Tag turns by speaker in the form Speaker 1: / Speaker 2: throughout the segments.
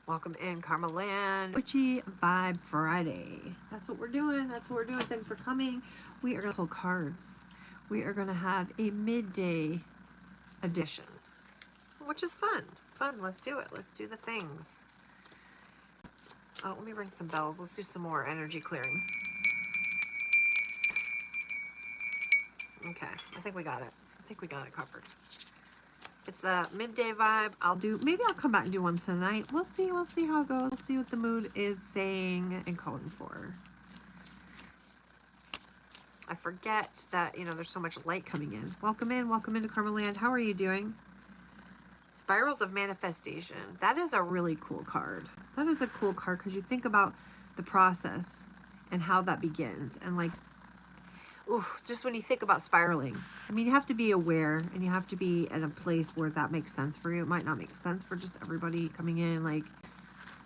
Speaker 1: Welcome in, Karmaland. Witchy Vibe Friday. That's what we're doing. Thanks for coming. We are going to pull cards. We are going to have a midday edition, which is fun. Let's do it. Let's do the things. Oh, let me ring some bells. Let's do some more energy clearing. Okay, I think we got it. Covered. It's a midday vibe. Maybe I'll come back and do one tonight. We'll see how it goes. We'll see what the mood is saying and calling for. I forget that, there's so much light coming in. Welcome into Karmaland. How are you doing? Spirals of Manifestation. That is a really cool card. That is a cool card because you think about the process and how that begins. And like, just when you think about spiraling, I mean, you have to be aware and you have to be in a place where that makes sense for you. It might not make sense for just everybody coming in. Like,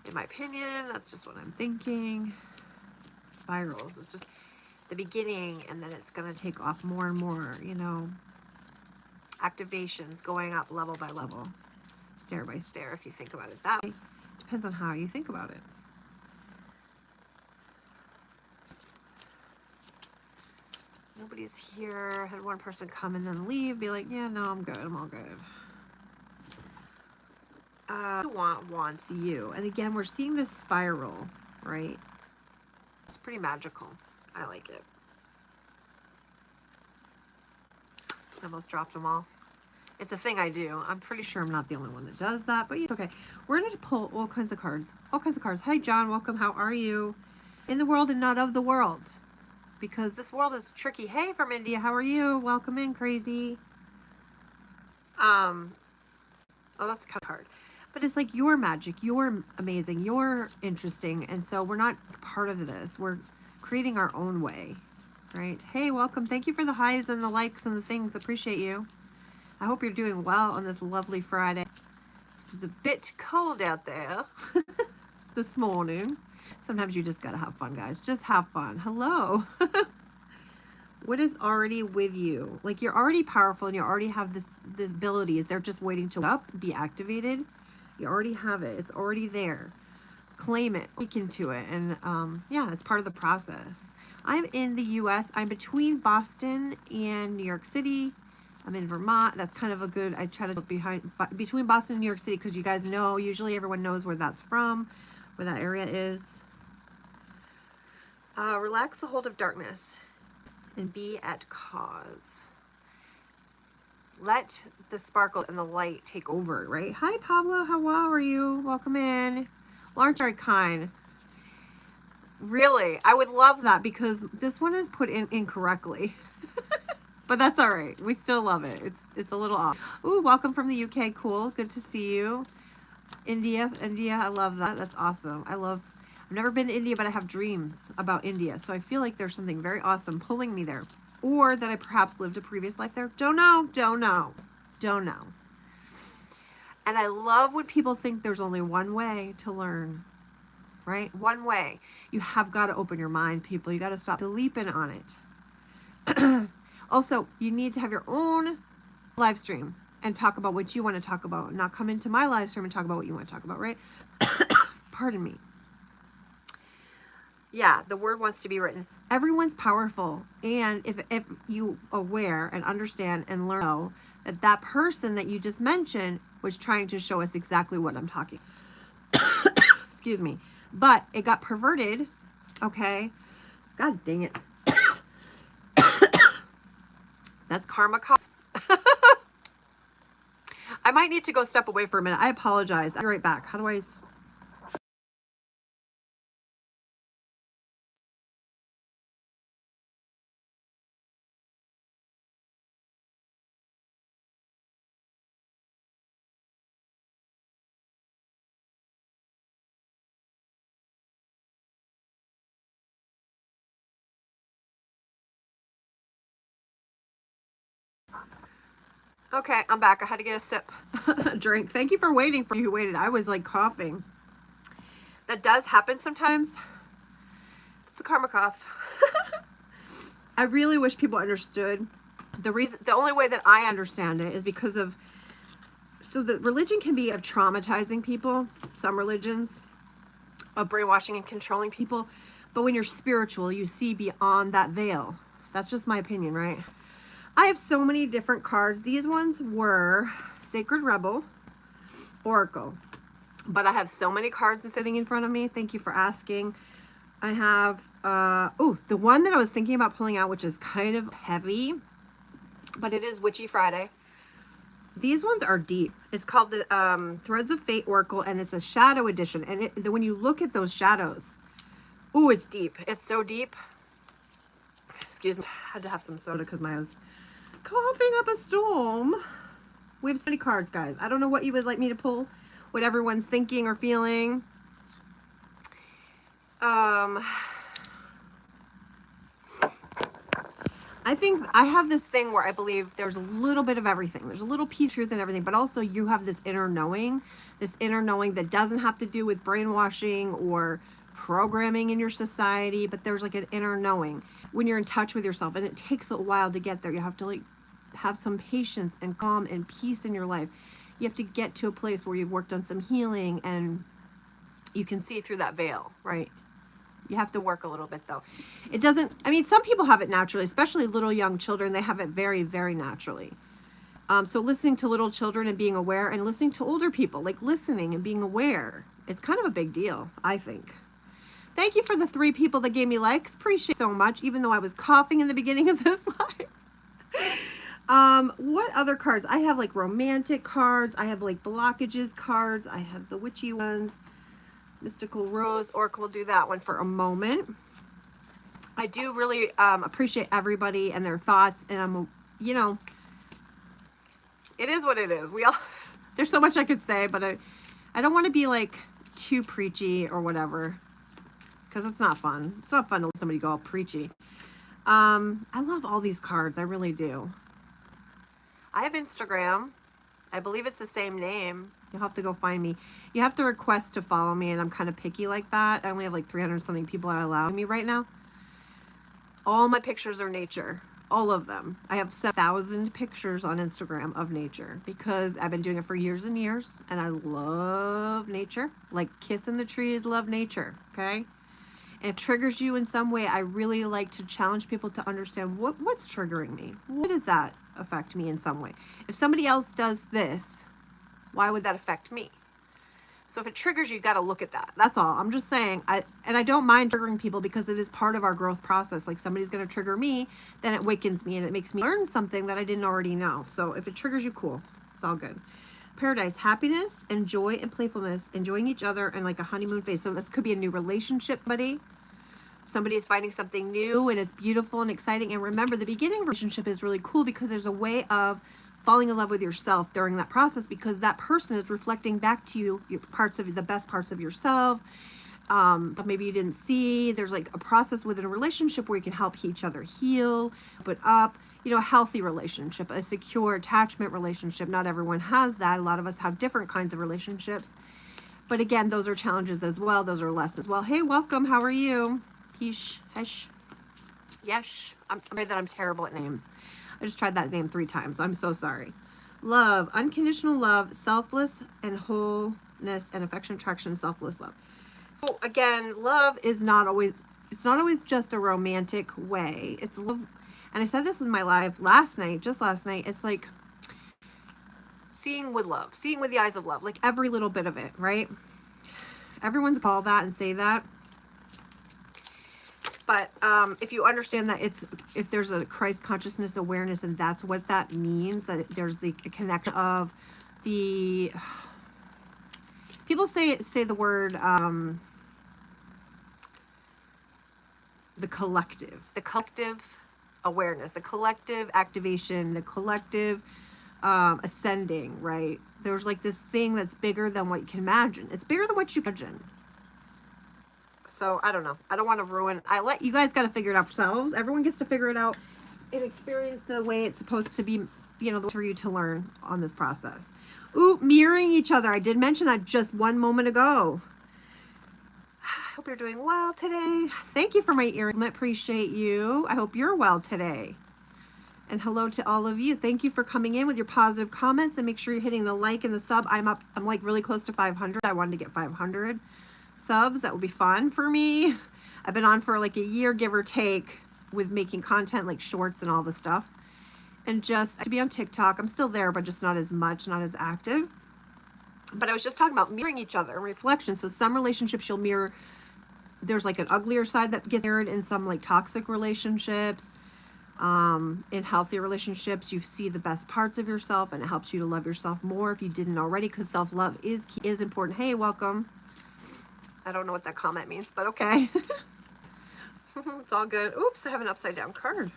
Speaker 1: in my opinion, that's just what I'm thinking. Spirals. It's just the beginning, and then it's going to take off more and more, activations going up level by level, stair by stair, if you think about it that way. Depends on how you think about it. Nobody's here. Had one person come and then leave, be like, yeah, no, I'm good. I'm all good. Wants you. And again, we're seeing this spiral, right? It's pretty magical. I like it. I almost dropped them all. It's a thing I do. I'm pretty sure I'm not the only one that does that, but it's okay. We're going to pull all kinds of cards. Hi, John. Welcome. How are you? In the world and not of the world. Because this world is tricky. Hey, from India. How are you? Welcome in, crazy. Oh, that's a card. But it's like, you're magic. You're amazing. You're interesting. And so we're not part of this. We're creating our own way, right? Hey, welcome. Thank you for the highs and the likes and the things. Appreciate you. I hope you're doing well on this lovely Friday. It's a bit cold out there this morning. Sometimes you just gotta have fun, guys. Just have fun. Hello. What is already with you? Like, you're already powerful and you already have the abilities. They're just waiting to up, be activated. You already have it. It's already there. Claim it. Look into it. And yeah, it's part of the process. I'm in the U.S. I'm between Boston and New York City. I'm in Vermont. That's kind of a good, I try to look between Boston and New York City because you guys know, usually everyone knows where that's from, where that area is. Relax the hold of darkness and be at cause. Let the sparkle and the light take over, right? Hi, Pablo. How are you? Welcome in. Well, aren't you very kind? Really? I would love that because this one is put in incorrectly. But that's all right. We still love it. It's a little off. Ooh, welcome from the UK. Cool. Good to see you. India. I love that. That's awesome. I've never been to India, but I have dreams about India. So I feel like there's something very awesome pulling me there. Or that I perhaps lived a previous life there. Don't know. And I love when people think there's only one way to learn, right? One way. You have got to open your mind, people. You got to stop leaping on it. Also, you need to have your own live stream and talk about what you want to talk about. Not come into my live stream and talk about what you want to talk about, right? Pardon me. Yeah, the word wants to be written. Everyone's powerful. And if you aware and understand and learn that person that you just mentioned was trying to show us exactly what I'm talking. Excuse me. But it got perverted. Okay. God dang it. That's karma cough. I might need to go step away for a minute. I apologize. I'll be right back. How do I... Okay, I'm back. I had to get a sip. Drink. Thank you for waiting. For you who waited. I was like coughing. That does happen sometimes. It's a karma cough. I really wish people understood. The only way that I understand it is because of So the religion can be of traumatizing people, some religions, of brainwashing and controlling people. But when you're spiritual, you see beyond that veil. That's just my opinion, right? I have so many different cards. These ones were Sacred Rebel, Oracle. But I have so many cards sitting in front of me. Thank you for asking. I have, the one that I was thinking about pulling out, which is kind of heavy, but it is Witchy Friday. These ones are deep. It's called the Threads of Fate Oracle, and it's a shadow edition. And when you look at those shadows, ooh, it's deep. It's so deep. Excuse me. I had to have some soda because I was coughing up a storm. We have so many cards, guys. I don't know what you would like me to pull, what everyone's thinking or feeling. I think I have this thing where I believe there's a little bit of everything. There's a little piece of truth in everything, but also you have this inner knowing that doesn't have to do with brainwashing or programming in your society, but there's like an inner knowing when you're in touch with yourself, and it takes a while to get there. You have to like have some patience and calm and peace in your life. You have to get to a place where you've worked on some healing and you can see through that veil, right? You have to work a little bit though. It doesn't, I mean, some people have it naturally, especially little young children. They have it very, very naturally. So listening to little children and being aware, and listening to older people, like listening and being aware, it's kind of a big deal, I think. Thank you for the 3 people that gave me likes. Appreciate it so much, even though I was coughing in the beginning of this live. What other cards? I have like romantic cards. I have like blockages cards. I have the witchy ones. Mystical Rose, Oracle. Will do that one for a moment. I do really appreciate everybody and their thoughts, and I'm, you know, it is what it is. We all, there's so much I could say, but I don't want to be like too preachy or whatever, because it's not fun. It's not fun to let somebody go all preachy. I love all these cards. I really do. I have Instagram. I believe it's the same name. You'll have to go find me. You have to request to follow me, and I'm kind of picky like that. I only have like 300 something people that allow me right now. All my pictures are nature. All of them. I have 7,000 pictures on Instagram of nature because I've been doing it for years and years, and I love nature. Like kissing the trees, love nature, okay? And if it triggers you in some way, I really like to challenge people to understand what's triggering me. What does that affect me in some way? If somebody else does this, why would that affect me? So if it triggers you, you got to look at that. That's all. I'm just saying, I don't mind triggering people because it is part of our growth process. Like somebody's going to trigger me, then it wakens me and it makes me learn something that I didn't already know. So if it triggers you, cool. It's all good. Paradise, happiness and joy and playfulness, enjoying each other and like a honeymoon phase. So this could be a new relationship, buddy. Somebody is finding something new and it's beautiful and exciting. And remember, the beginning of a relationship is really cool because there's a way of falling in love with yourself during that process, because that person is reflecting back to you your parts of the best parts of yourself, but maybe you didn't see. There's like a process within a relationship where you can help each other heal, put up, you know, a healthy relationship, a secure attachment relationship. Not everyone has that. A lot of us have different kinds of relationships, but again, those are challenges as well. Those are lessons. Well, hey, welcome. How are you? Hesh, hesh, yesh. I'm afraid that I'm terrible at names. I just tried that name 3 times. I'm so sorry. Love, unconditional love, selfless and wholeness and affection, attraction, selfless love. So again, love is not always, it's not always just a romantic way. It's love. And I said this in my live just last night. It's like seeing with love, seeing with the eyes of love, like every little bit of it, right? Everyone's called that and say that. But if you understand that if there's a Christ consciousness awareness, and that's what that means, that there's the connection of the, people say the word, the collective awareness, the collective activation, the collective ascending, right? There's like this thing that's bigger than what you can imagine. It's bigger than what you can imagine. So I don't know. I don't want to ruin. I let you guys got to figure it out yourselves. Everyone gets to figure it out and experience the way it's supposed to be, you know, for you to learn on this process. Ooh, mirroring each other. I did mention that just one moment ago. I hope you're doing well today. Thank you for my earring. I appreciate you. I hope you're well today. And hello to all of you. Thank you for coming in with your positive comments, and make sure you're hitting the like and the sub. I'm like really close to 500. I wanted to get 500 subs. That would be fun for me. I've been on for like a year, give or take, with making content like shorts and all the stuff. And just to be on TikTok. I'm still there, but just not as much, not as active. But I was just talking about mirroring each other, reflection. So some relationships you'll mirror. There's like an uglier side that gets mirrored in some like toxic relationships. In healthy relationships, you see the best parts of yourself, and it helps you to love yourself more if you didn't already, because self-love is key, is important. Hey, welcome. I don't know what that comment means, but okay. It's all good. Oops, I have an upside down card.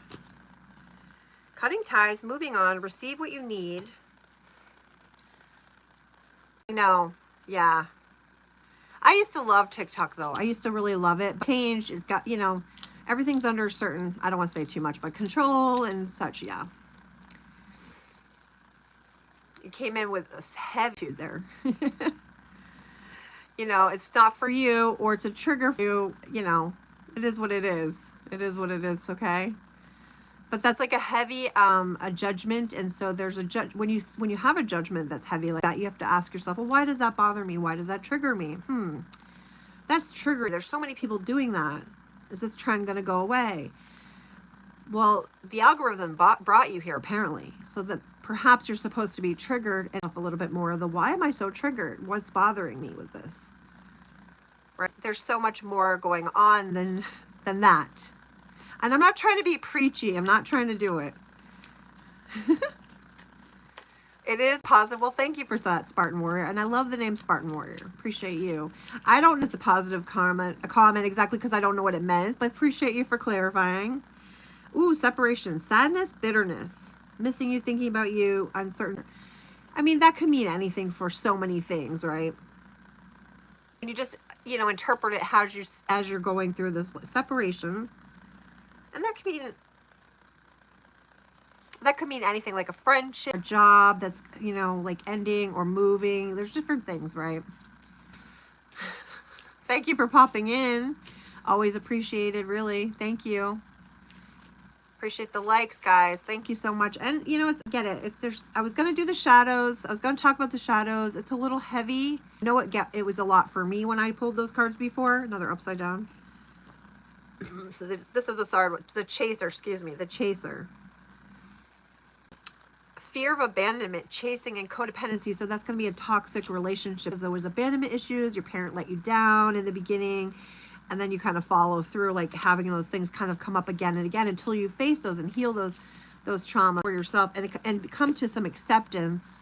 Speaker 1: Cutting ties, moving on, receive what you need. No, yeah. I used to love TikTok though. I used to really love it. Changed. It's got, you know, everything's under certain, I don't want to say too much, but control and such, yeah. You came in with a heavy there. You know, it's not for you, or it's a trigger for you, you know. It is what it is. It is what it is, okay? But that's like a heavy a judgment, and so there's a when you have a judgment that's heavy like that, you have to ask yourself, well, why does that bother me? Why does that trigger me? That's triggering. There's so many people doing that. Is this trend going to go away? Well, the algorithm brought you here apparently, so that perhaps you're supposed to be triggered enough a little bit more of the why am I so triggered? What's bothering me with this? Right? There's so much more going on than that. And I'm not trying to be preachy. I'm not trying to do it. It is positive. Well, thank you for that, Spartan Warrior. And I love the name Spartan Warrior. Appreciate you. I don't know if it's a positive comment exactly because I don't know what it meant, but appreciate you for clarifying. Ooh, separation, sadness, bitterness, missing you, thinking about you, uncertain. I mean, that could mean anything for so many things, right? And you just, you know, interpret it as you're going through this separation. And that could mean anything, like a friendship, a job that's, you know, like ending or moving. There's different things, right? Thank you for popping in. Always appreciated, really. Thank you. Appreciate the likes, guys. Thank you so much. And, you know, get it. I was going to do the shadows. I was going to talk about the shadows. It's a little heavy. I know it was a lot for me when I pulled those cards before. Another upside down. So this is the chaser, excuse me, the chaser. Fear of abandonment, chasing, and codependency. So that's going to be a toxic relationship. There was abandonment issues. Your parent let you down in the beginning, and then you kind of follow through, like having those things kind of come up again and again until you face those and heal those traumas for yourself and come to some acceptance.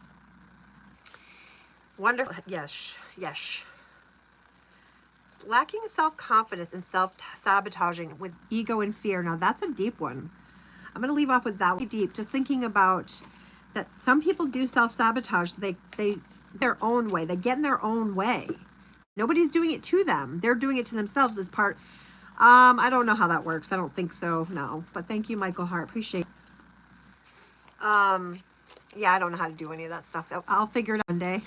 Speaker 1: Wonderful. Yes. Lacking self-confidence and self-sabotaging with ego and fear. Now that's a deep one. I'm going to leave off with that one. Deep. Just thinking about that some people do self-sabotage. They their own way. They get in their own way. Nobody's doing it to them. They're doing it to themselves as part. I don't know how that works. I don't think so. No. But thank you, Michael Hart. Appreciate it. Yeah, I don't know how to do any of that stuff. I'll figure it out one day.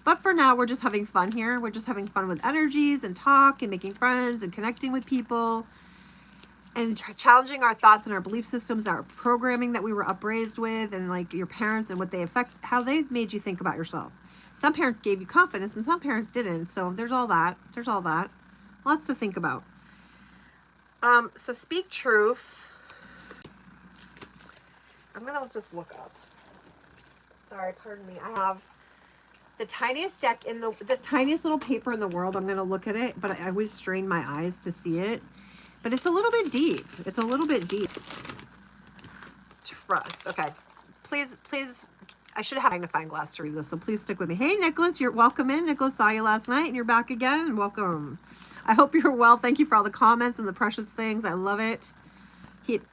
Speaker 1: But for now, we're just having fun here. We're just having fun with energies and talk and making friends and connecting with people and challenging our thoughts and our belief systems, our programming that we were upraised with, and like your parents and what they affect, how they made you think about yourself. Some parents gave you confidence and some parents didn't. So there's all that. Lots to think about. So speak truth. I'm going to just look up. Sorry, pardon me. I have the tiniest deck in this tiniest little paper in the world. I'm going to look at it, but I always strain my eyes to see it. But it's a little bit deep. Trust. Okay. Please. I should have a magnifying glass to read this, so please stick with me. Hey, Nicholas, you're welcome in. Nicholas, saw you last night, and you're back again. Welcome. I hope you're well. Thank you for all the comments and the precious things. I love it.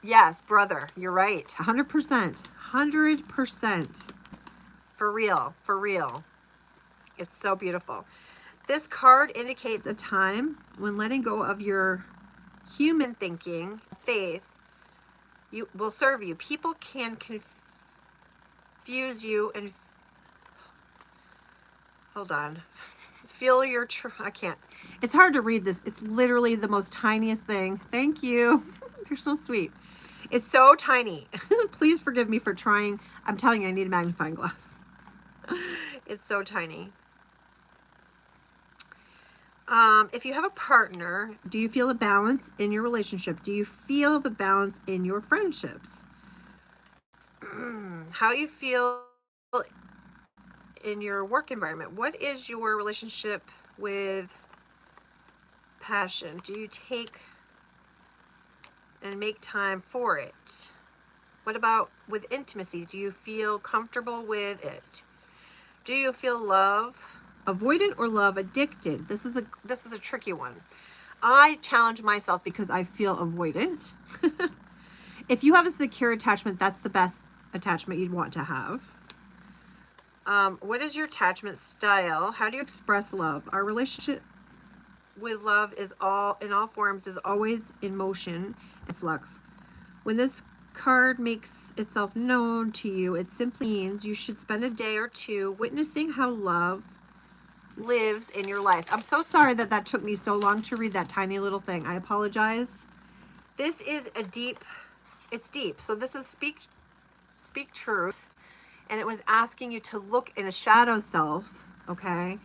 Speaker 1: Yes, brother, you're right. 100%. 100%. For real. It's so beautiful. This card indicates a time when letting go of your human thinking, faith, will serve you. People can confuse you and hold on. Feel your I can't. It's hard to read this. It's literally the most tiniest thing. Thank you. You're so sweet. It's so tiny. Please forgive me for trying. I'm telling you, I need a magnifying glass. It's so tiny. If you have a partner, do you feel a balance in your relationship? Do you feel the balance in your friendships? How you feel in your work environment? What is your relationship with passion? Do you take and make time for it? What about with intimacy? Do you feel comfortable with it? Do you feel love avoidant or love addicted? This is a tricky one. I challenge myself because I feel avoidant. If you have a secure attachment, that's the best attachment you'd want to have. What is your attachment style? How do you express love? Our relationship with love is in all forms is always in motion and flux. When this card makes itself known to you, it simply means you should spend a day or two witnessing how love lives in your life. I'm so sorry that took me so long to read that tiny little thing. I apologize. This is it's deep. So this is speak truth, and it was asking you to look in a shadow self, okay,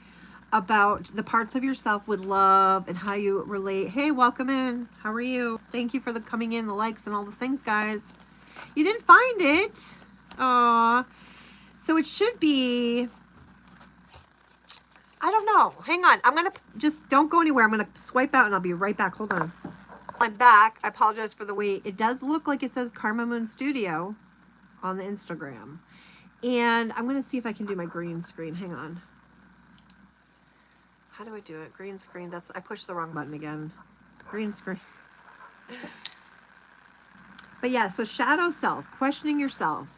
Speaker 1: about the parts of yourself with love and how you relate. Hey, welcome in. How are you? Thank you for the coming in, the likes and all the things, guys. You didn't find it. Aw. So it should be, I don't know. Hang on. I'm going to just, don't go anywhere. I'm going to swipe out and I'll be right back. Hold on. I'm back. I apologize for the wait. It does look like it says Karma Moon Studio on the Instagram. And I'm going to see if I can do my green screen. Hang on. How do I do it? Green screen. I pushed the wrong button again. Green screen. But yeah, so shadow self, questioning yourself.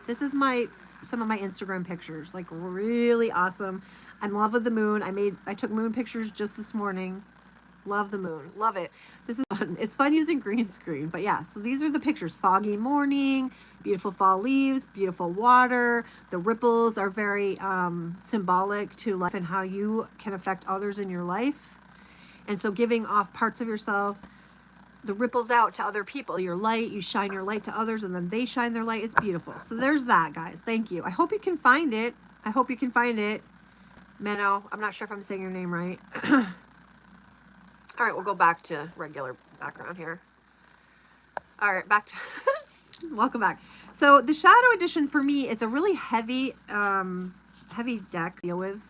Speaker 1: This is some of my Instagram pictures, like really awesome. I'm in love with the moon. I took moon pictures just this morning. Love the moon. Love it. This is fun. It's fun using green screen. But yeah, so these are the pictures. Foggy morning, beautiful fall leaves, beautiful water. The ripples are very symbolic to life and how you can affect others in your life. And so giving off parts of yourself, the ripples out to other people. Your light, you shine your light to others and then they shine their light. It's beautiful. So there's that, guys. Thank you. I hope you can find it. I hope you can find it. Menno, I'm not sure if I'm saying your name right. All right, we'll go back to regular background here. All right, back to welcome back. So the Shadow Edition for me, it's a really heavy deck to deal with.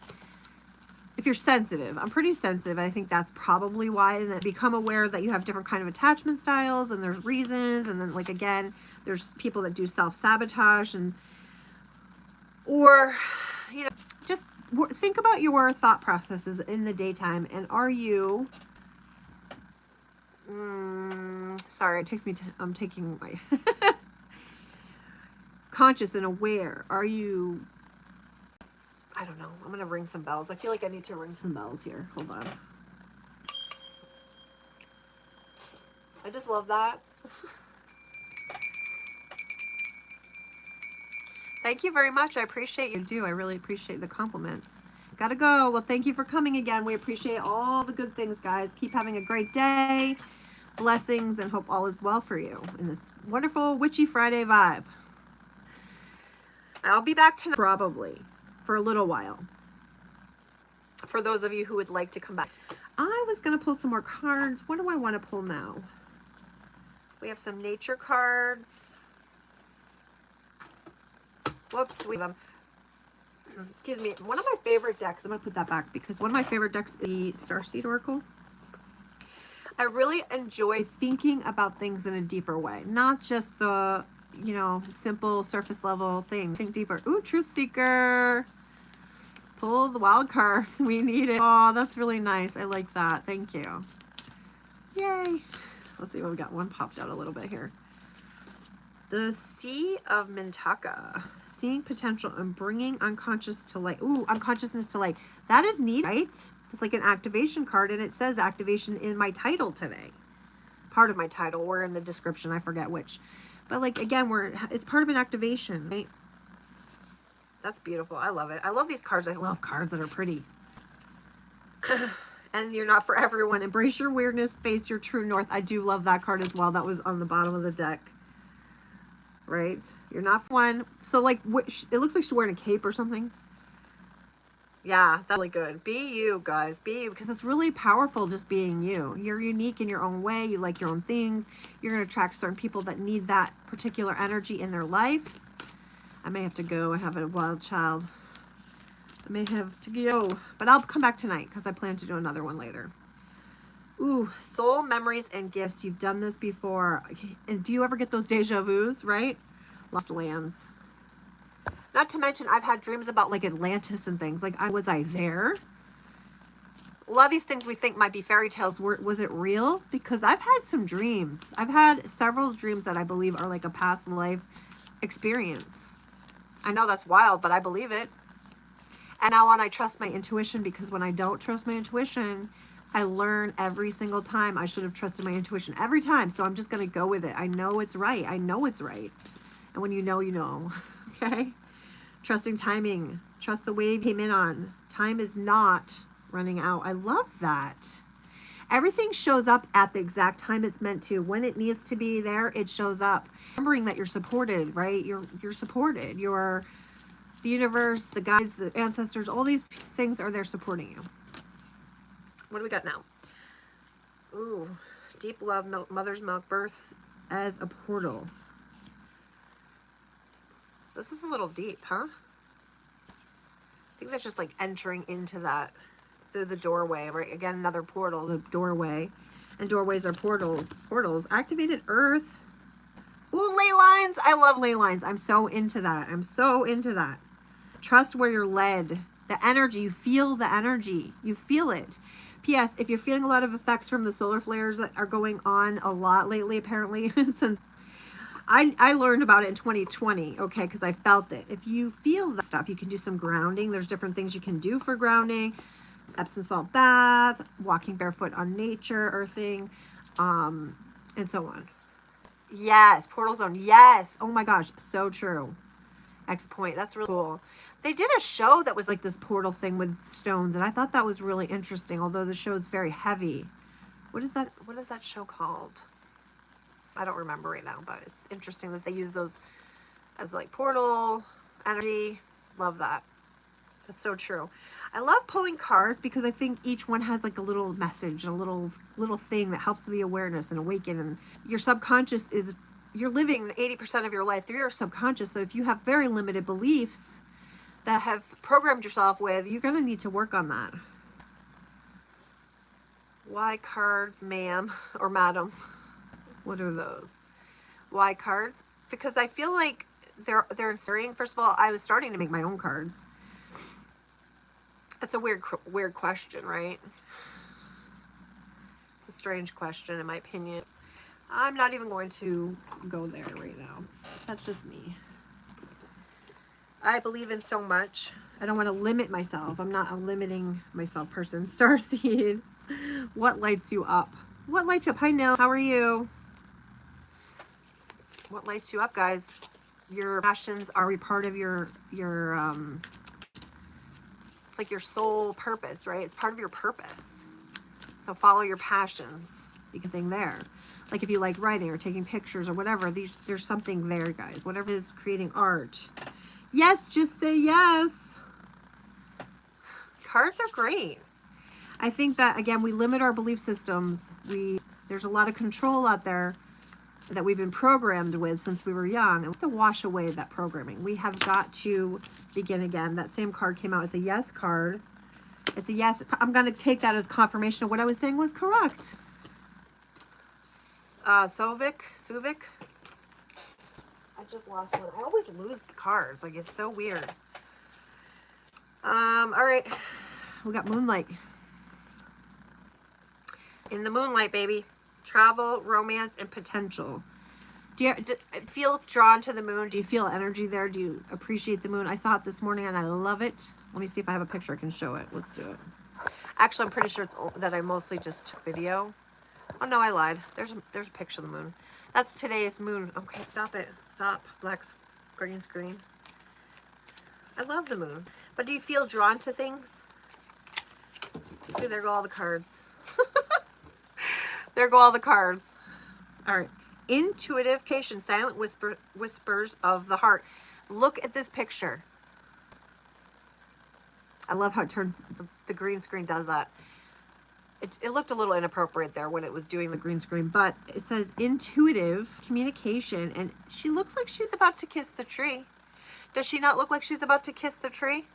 Speaker 1: If you're sensitive, I'm pretty sensitive. I think that's probably why. And then become aware that you have different kind of attachment styles and there's reasons. And then like, again, there's people that do self-sabotage or, you know, just think about your thought processes in the daytime. And are you, sorry, it takes me to, I'm taking my conscious and aware. Are you, I don't know. I'm going to ring some bells. I feel like I need to ring some bells here. Hold on. I just love that. Thank you very much. I appreciate you. I really appreciate the compliments. Gotta go. Well, thank you for coming again. We appreciate all the good things, guys. Keep having a great day. Blessings, and hope all is well for you in this wonderful Witchy Friday vibe. I'll be back tonight, probably, for a little while. For those of you who would like to come back. I was going to pull some more cards. What do I want to pull now? We have some nature cards. Whoops, we have them. Excuse me. One of my favorite decks, I'm going to put that back because one of my favorite decks is the Starseed Oracle. I really enjoy thinking about things in a deeper way, not just the, you know, simple surface level thing. Think deeper. Ooh, Truth Seeker. Pull the wild cards. We need it. Oh, that's really nice. I like that. Thank you. Yay. Let's see what we got. One popped out a little bit here. The Sea of Mintaka. Seeing potential and bringing unconscious to light. Ooh, unconsciousness to light. That is neat, right? It's like an activation card, and it says activation in my title today. Part of my title, or in the description. I forget which. But like, again, it's part of an activation, right? That's beautiful. I love it. I love these cards. I love cards that are pretty. And you're not for everyone. Embrace your weirdness, face your true north. I do love that card as well. That was on the bottom of the deck. Right? You're not one. So like, it looks like she's wearing a cape or something. Yeah, that's really good. Be you, guys. Be you, because it's really powerful just being you. You're unique in your own way. You like your own things. You're going to attract certain people that need that particular energy in their life. I may have to go. I have a wild child. I may have to go, but I'll come back tonight because I plan to do another one later. Ooh, soul, memories, and gifts. You've done this before. And do you ever get those deja vus, right? Lost lands. Not to mention, I've had dreams about like Atlantis and things. Like, was I there? A lot of these things we think might be fairy tales. Was it real? Because I've had some dreams. I've had several dreams that I believe are like a past life experience. I know that's wild, but I believe it. And now on, I trust my intuition, because when I don't trust my intuition, I learn every single time I should have trusted my intuition every time. So I'm just going to go with it. I know it's right. I know it's right. And when you know, you know. Okay? Trusting timing. Trust the wave came in on. Time is not running out. I love that. Everything shows up at the exact time it's meant to. When it needs to be there, it shows up. Remembering that you're supported, right? You're supported. You're the universe, the guides, the ancestors, all these things are there supporting you. What do we got now? Ooh, deep love, mother's milk, birth as a portal. This is a little deep, huh? I think that's just like entering into that through the doorway, right? Again, another portal, the doorway. And doorways are portals. Portals. Activated earth. Ooh, ley lines. I love ley lines. I'm so into that. I'm so into that. Trust where you're led. The energy. You feel the energy. You feel it. P.S. If you're feeling a lot of effects from the solar flares that are going on a lot lately, apparently, since I learned about it in 2020, okay, because I felt it. If you feel that stuff, you can do some grounding. There's different things you can do for grounding. Epsom salt bath, walking barefoot on nature, earthing, and so on. Yes, portal zone. Yes. Oh my gosh, so true. X point. That's really cool. They did a show that was like this portal thing with stones, and I thought that was really interesting, although the show is very heavy. What is that show called? I don't remember right now, but it's interesting that they use those as like portal energy. Love that. That's so true. I love pulling cards because I think each one has like a little message, a little thing that helps with the awareness and awaken. And your subconscious is, you're living 80% of your life through your subconscious. So if you have very limited beliefs that have programmed yourself with, you're going to need to work on that. Why cards, ma'am or madam? What are those? Why cards? Because I feel like they're inspiring. First of all, I was starting to make my own cards. It's a weird question, right? It's a strange question, in my opinion. I'm not even going to go there right now. That's just me. I believe in so much. I don't want to limit myself. I'm not a limiting myself person. Starseed. What lights you up? What lights you up? Hi, Nell. How are you? What lights you up, guys? Your passions are a part of your it's like your soul purpose, right? It's part of your purpose. So follow your passions. You can think there. Like if you like writing or taking pictures or whatever, there's something there, guys. Whatever it is, creating art. Yes, just say yes. Cards are great. I think that, again, we limit our belief systems. There's a lot of control out there that we've been programmed with since we were young, and we have to wash away that programming. We have got to begin again. That same card came out. It's a yes card. It's a yes. I'm going to take that as confirmation of what I was saying was correct. Suvik. I just lost one. I always lose the cards. Like, it's so weird. All right. We got moonlight. In the moonlight, baby. Travel, romance, and potential. Do you feel drawn to the moon? Do you feel energy there? Do you appreciate the moon? I saw it this morning and I love it. Let me see if I have a picture I can show it. Let's do it. Actually, I'm pretty sure it's that I mostly just took video. Oh no, I lied. There's a picture of the moon. That's today's moon. Okay, stop it. Stop. Black green screen. I love the moon. But do you feel drawn to things? See, there go all the cards. There go all the cards. All right. Intuitive communication, silent whispers of the heart. Look at this picture. I love how it turns, the green screen does that. It looked a little inappropriate there when it was doing the green screen, but it says intuitive communication, and she looks like she's about to kiss the tree. Does she not look like she's about to kiss the tree?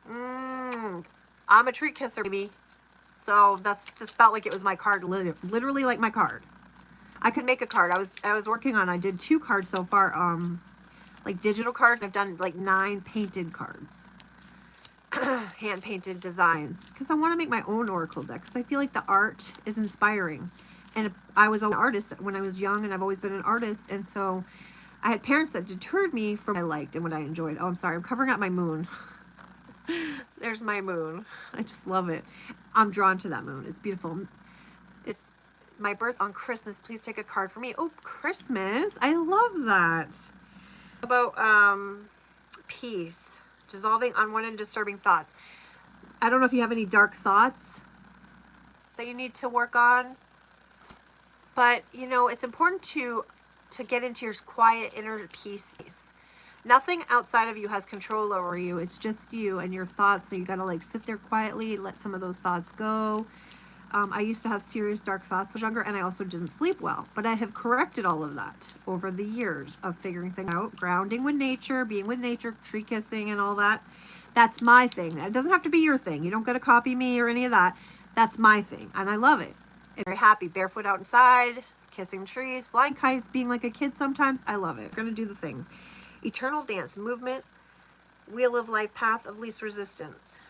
Speaker 1: I'm a tree kisser, baby. So this felt like it was my card, literally like my card. I could make a card. I was working on, I did 2 cards so far, like digital cards. I've done like 9 painted cards. Hand painted designs, because I want to make my own oracle deck, because I feel like the art is inspiring, and I was an artist when I was young, and I've always been an artist, and so I had parents that deterred me from what I liked and what I enjoyed. Oh, I'm sorry, I'm covering up my moon. There's my moon. I just love it. I'm drawn to that moon. It's beautiful. It's my birth on Christmas. Please take a card for me. Oh, Christmas. I love that. About peace. Dissolving unwanted disturbing thoughts. I don't know if you have any dark thoughts that you need to work on, but you know, it's important to get into your quiet inner peace. Nothing outside of you has control over you. It's just you and your thoughts. So you got to like sit there quietly, let some of those thoughts go. I used to have serious dark thoughts when I was younger, and I also didn't sleep well, but I have corrected all of that over the years of figuring things out, grounding with nature, being with nature, tree kissing and all that. That's my thing. It doesn't have to be your thing. You don't got to copy me or any of that. That's my thing, and I love it. I'm very happy, barefoot outside, kissing trees, flying kites, being like a kid sometimes. I love it. We're going to do the things. Eternal dance, movement, wheel of life, path of least resistance.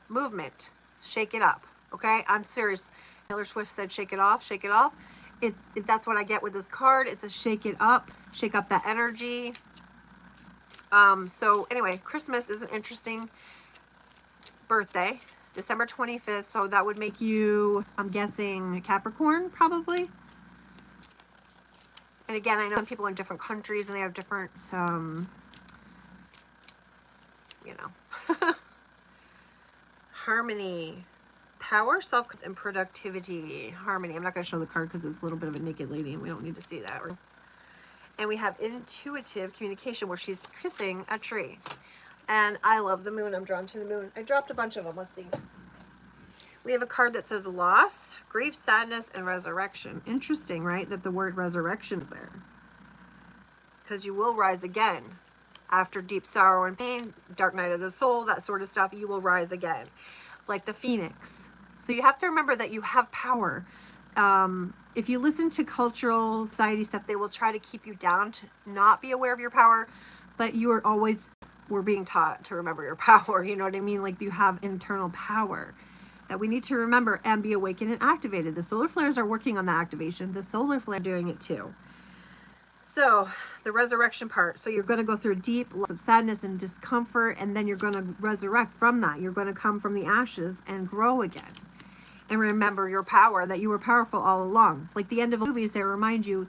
Speaker 1: Movement, shake it up. Okay, I'm serious. Taylor Swift said, shake it off, shake it off. That's what I get with this card. It's a shake up that energy. So anyway, Christmas is an interesting birthday, December 25th. So that would make you, I'm guessing, Capricorn, probably. And again, I know some people in different countries and they have different, you know, harmony. Power, self, and productivity. Harmony. I'm not going to show the card because it's a little bit of a naked lady and we don't need to see that. And we have intuitive communication where she's kissing a tree. And I love the moon. I'm drawn to the moon. I dropped a bunch of them. Let's see. We have a card that says loss, grief, sadness, and resurrection. Interesting, right? That the word resurrection is there. Because you will rise again. After deep sorrow and pain, dark night of the soul, that sort of stuff, you will rise again. Like the phoenix. So you have to remember that you have power. If you listen to cultural society stuff, they will try to keep you down to not be aware of your power, but we're being taught to remember your power. You know what I mean? Like you have internal power that we need to remember and be awakened and activated. The solar flares are working on the activation. The solar flare doing it too. So the resurrection part. So you're going to go through deep loss of sadness and discomfort, and then you're going to resurrect from that. You're going to come from the ashes and grow again. And remember your power, that you were powerful all along. Like the end of movies, they remind you,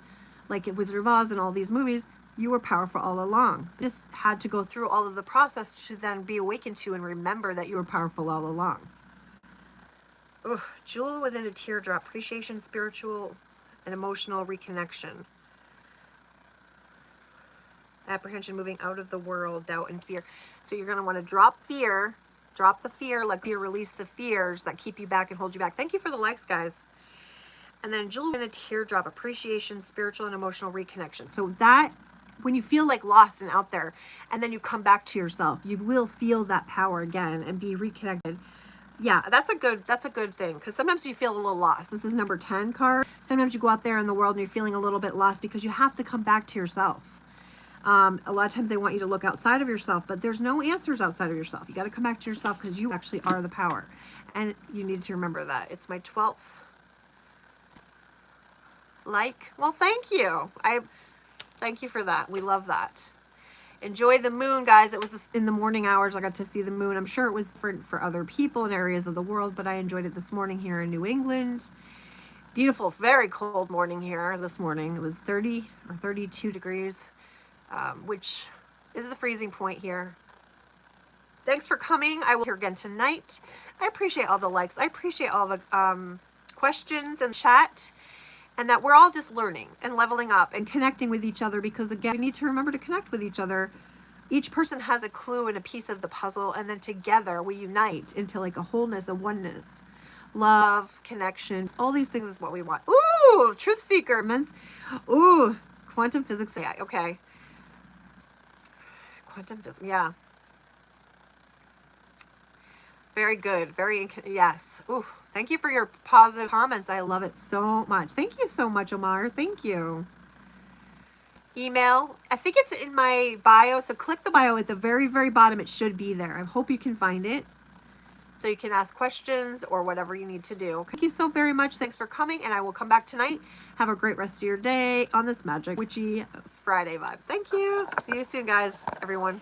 Speaker 1: like it Wizard of Oz and all these movies, you were powerful all along. You just had to go through all of the process to then be awakened to and remember that you were powerful all along. Ugh, jewel within a teardrop, appreciation, spiritual and emotional reconnection. Apprehension, moving out of the world, doubt and fear. So you're going to want to drop fear, drop the fear, let fear release the fears that keep you back and hold you back. Thank you for the likes, guys. And then jewel in a teardrop, appreciation, spiritual and emotional reconnection. So that, when you feel like lost and out there, and then you come back to yourself, you will feel that power again and be reconnected. Yeah, that's a good thing, because sometimes you feel a little lost. This is number 10 card. Sometimes you go out there in the world and you're feeling a little bit lost because you have to come back to yourself. A lot of times they want you to look outside of yourself, but there's no answers outside of yourself. You got to come back to yourself because you actually are the power. And you need to remember that. It's my 12th like. Well, thank you. Thank you for that. We love that. Enjoy the moon, guys. It was in the morning hours. I got to see the moon. I'm sure it was for other people in areas of the world, but I enjoyed it this morning here in New England. Beautiful, very cold morning here this morning. It was 30 or 32 degrees. Which is the freezing point here. Thanks for coming. I will be here again tonight. I appreciate all the likes. I appreciate all the questions and chat, and that we're all just learning and leveling up and connecting with each other, because again, we need to remember to connect with each other. Each person has a clue and a piece of the puzzle, and then together we unite into like a wholeness, a oneness, love, connections, all these things is what we want. Ooh, truth seeker, men's, ooh, quantum physics AI. Okay. Quantum physics, yeah. Very good. Yes. Ooh, thank you for your positive comments. I love it so much. Thank you so much, Omar. Thank you. Email. I think it's in my bio. So click the bio at the very, very bottom. It should be there. I hope you can find it, so you can ask questions or whatever you need to do. Thank you so very much. Thanks for coming. And I will come back tonight. Have a great rest of your day on this Magic Witchy Friday vibe. Thank you. See you soon, guys, everyone.